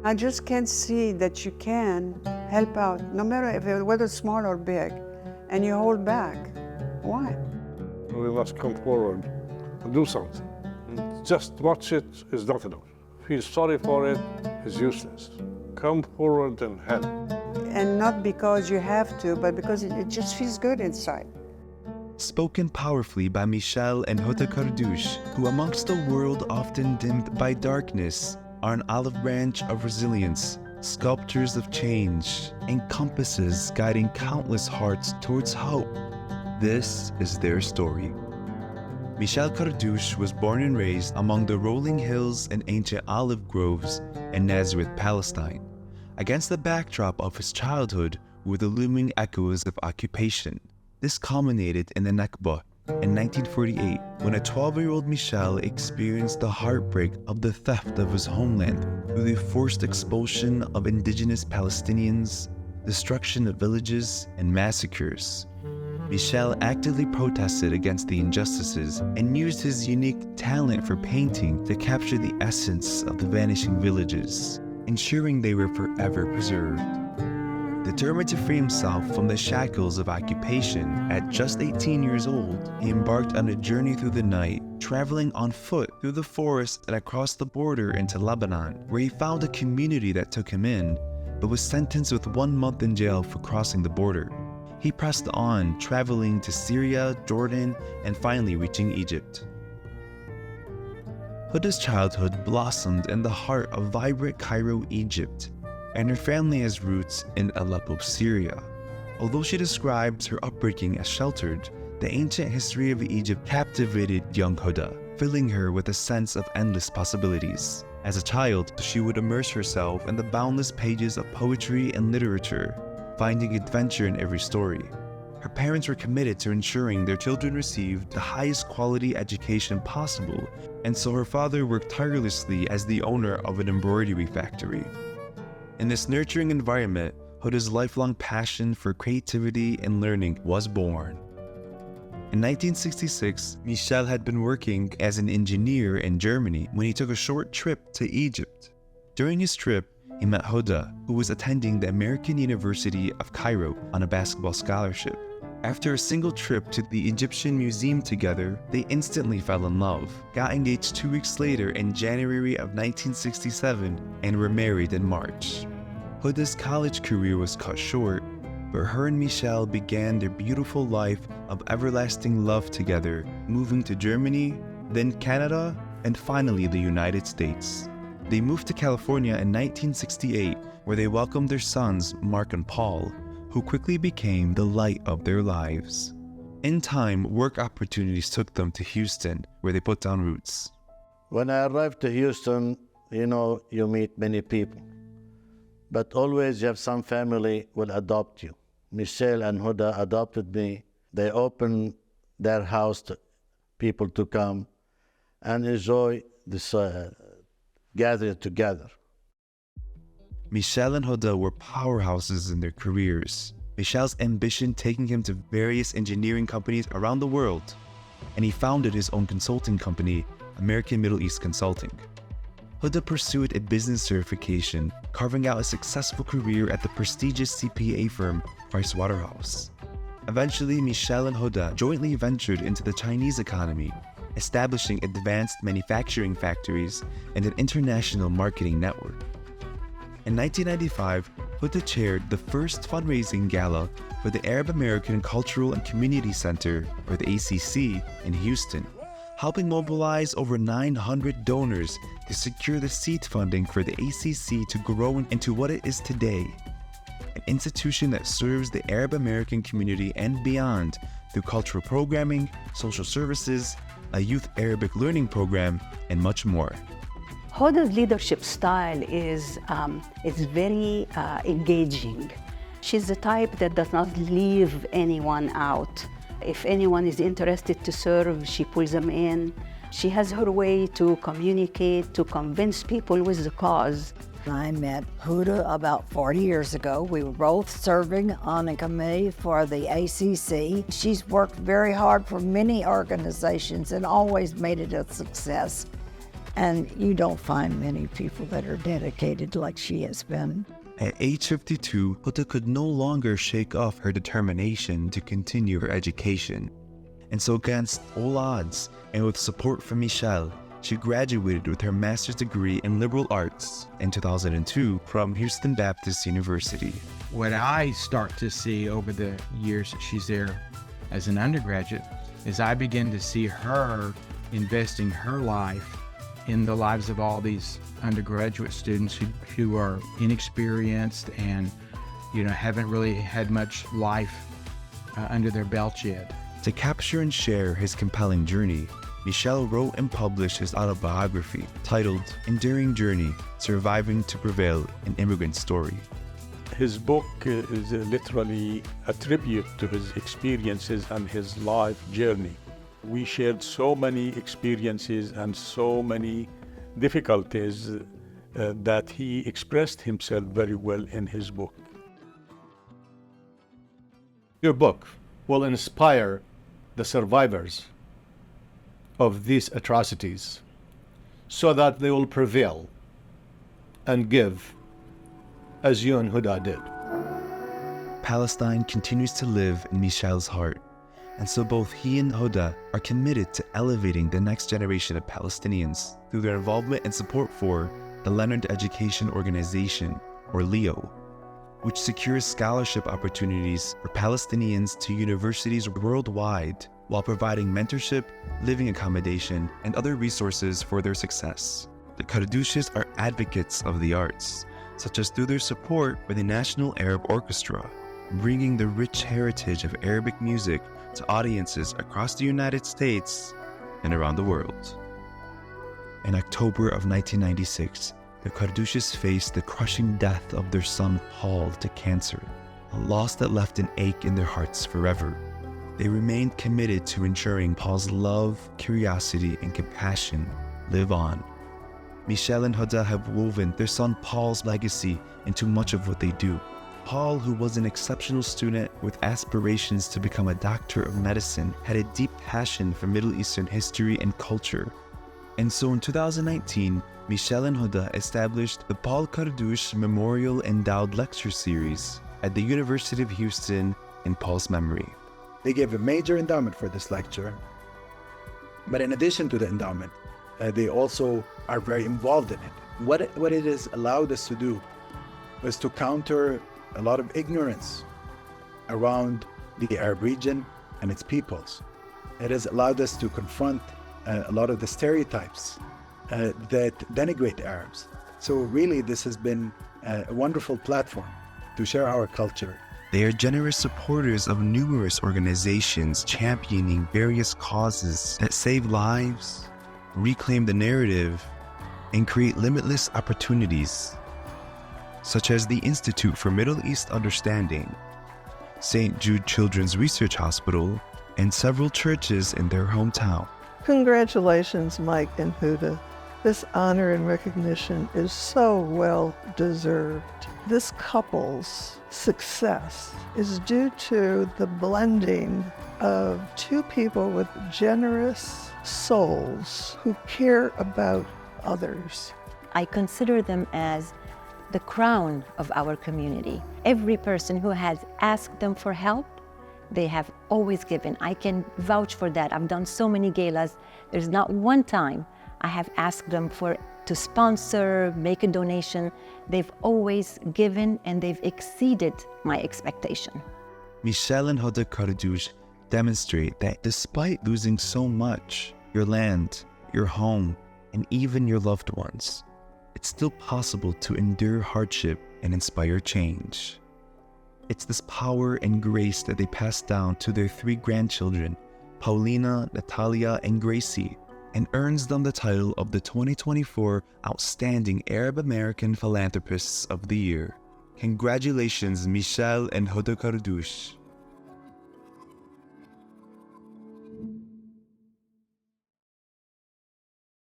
I just can't see that you can help out, no matter whether small or big, and you hold back. Why? We must come forward and do something. Just watch it is not enough. Feel sorry for it is useless. Come forward and help. And not because you have to, but because it just feels good inside. Spoken powerfully by Michelle and Hoda Kardoush, who amongst a world often dimmed by darkness, are an olive branch of resilience, sculptures of change, and compasses guiding countless hearts towards hope. This is their story. Michelle Kardoush was born and raised among the rolling hills and ancient olive groves in Nazareth, Palestine. Against the backdrop of his childhood were the looming echoes of occupation. This culminated in the Nakba in 1948, when a 12-year-old Michelle experienced the heartbreak of the theft of his homeland through the forced expulsion of indigenous Palestinians, destruction of villages, and massacres. Michelle actively protested against the injustices and used his unique talent for painting to capture the essence of the vanishing villages, ensuring they were forever preserved. Determined to free himself from the shackles of occupation, at just 18 years old, he embarked on a journey through the night, traveling on foot through the forest and across the border into Lebanon, where he found a community that took him in, but was sentenced with 1 month in jail for crossing the border. He pressed on, traveling to Syria, Jordan, and finally reaching Egypt. Hoda's childhood blossomed in the heart of vibrant Cairo, Egypt, and her family has roots in Aleppo, Syria. Although she describes her upbringing as sheltered, the ancient history of Egypt captivated young Hoda, filling her with a sense of endless possibilities. As a child, she would immerse herself in the boundless pages of poetry and literature, finding adventure in every story. Her parents were committed to ensuring their children received the highest quality education possible, and so her father worked tirelessly as the owner of an embroidery factory. In this nurturing environment, Hoda's lifelong passion for creativity and learning was born. In 1966, Michel had been working as an engineer in Germany when he took a short trip to Egypt. During his trip, he met Hoda, who was attending the American University of Cairo on a basketball scholarship. After a single trip to the Egyptian Museum together, they instantly fell in love, got engaged 2 weeks later in January of 1967, and were married in March. Hoda's college career was cut short, but her and Michel began their beautiful life of everlasting love together, moving to Germany, then Canada, and finally the United States. They moved to California in 1968, where they welcomed their sons, Mark and Paul, who quickly became the light of their lives. In time, work opportunities took them to Houston, where they put down roots. When I arrived to Houston, you meet many people, but always you have some family will adopt you. Michelle and Hoda adopted me. They opened their house to people to come and enjoy this gathering together. Michel and Hoda were powerhouses in their careers, Michel's ambition taking him to various engineering companies around the world, and he founded his own consulting company, American Middle East Consulting. Hoda pursued a business certification, carving out a successful career at the prestigious CPA firm Pricewaterhouse. Eventually, Michel and Hoda jointly ventured into the Chinese economy, establishing advanced manufacturing factories and an international marketing network. In 1995, Hoda chaired the first fundraising gala for the Arab American Cultural and Community Center, or the ACC, in Houston, helping mobilize over 900 donors to secure the seed funding for the ACC to grow into what it is today, an institution that serves the Arab American community and beyond through cultural programming, social services, a youth Arabic learning program, and much more. Hoda's leadership style is very engaging. She's the type that does not leave anyone out. If anyone is interested to serve, she pulls them in. She has her way to communicate, to convince people with the cause. I met Hoda about 40 years ago. We were both serving on a committee for the ACC. She's worked very hard for many organizations and always made it a success. And you don't find many people that are dedicated like she has been. At age 52, Hoda could no longer shake off her determination to continue her education. And so against all odds, and with support from Michelle, she graduated with her master's degree in liberal arts in 2002 from Houston Baptist University. What I start to see over the years that she's there as an undergraduate is I begin to see her investing her life in the lives of all these undergraduate students who are inexperienced and, haven't really had much life under their belt yet. To capture and share his compelling journey, Michelle wrote and published his autobiography titled Enduring Journey, Surviving to Prevail, an Immigrant Story. His book is literally a tribute to his experiences and his life journey. We shared so many experiences and so many difficulties that he expressed himself very well in his book. Your book will inspire the survivors of these atrocities so that they will prevail and give as you and Hoda did. Palestine continues to live in Michelle's heart, and so both he and Hoda are committed to elevating the next generation of Palestinians through their involvement and support for the Leonard Education Organization, or LEO, which secures scholarship opportunities for Palestinians to universities worldwide while providing mentorship, living accommodation, and other resources for their success. The Kardoushes are advocates of the arts, such as through their support for the National Arab Orchestra, bringing the rich heritage of Arabic music to audiences across the United States and around the world. In October of 1996, the Kardoushes faced the crushing death of their son Paul to cancer, a loss that left an ache in their hearts forever. They remained committed to ensuring Paul's love, curiosity, and compassion live on. Michelle and Hoda have woven their son Paul's legacy into much of what they do. Paul, who was an exceptional student with aspirations to become a doctor of medicine, had a deep passion for Middle Eastern history and culture. And so in 2019, Michelle and Hoda established the Paul Kardoush Memorial Endowed Lecture Series at the University of Houston in Paul's memory. They gave a major endowment for this lecture. But in addition to the endowment, they also are very involved in it. What it has allowed us to do was to counter a lot of ignorance around the Arab region and its peoples. It has allowed us to confront a lot of the stereotypes that denigrate the Arabs. So really, this has been a wonderful platform to share our culture. They are generous supporters of numerous organizations championing various causes that save lives, reclaim the narrative, and create limitless opportunities, such as the Institute for Middle East Understanding, St. Jude Children's Research Hospital, and several churches in their hometown. Congratulations, Mike and Hoda. This honor and recognition is so well deserved. This couple's success is due to the blending of two people with generous souls who care about others. I consider them as the crown of our community. Every person who has asked them for help, they have always given. I can vouch for that. I've done so many galas. There's not one time I have asked them to sponsor, make a donation. They've always given, and they've exceeded my expectation. Michelle and Hoda Kardoush demonstrate that despite losing so much, your land, your home, and even your loved ones, it's still possible to endure hardship and inspire change. It's this power and grace that they pass down to their 3 grandchildren, Paulina, Natalia, and Gracie, and earns them the title of the 2024 Outstanding Arab American Philanthropists of the Year. Congratulations, Michelle and Hoda Kardoush.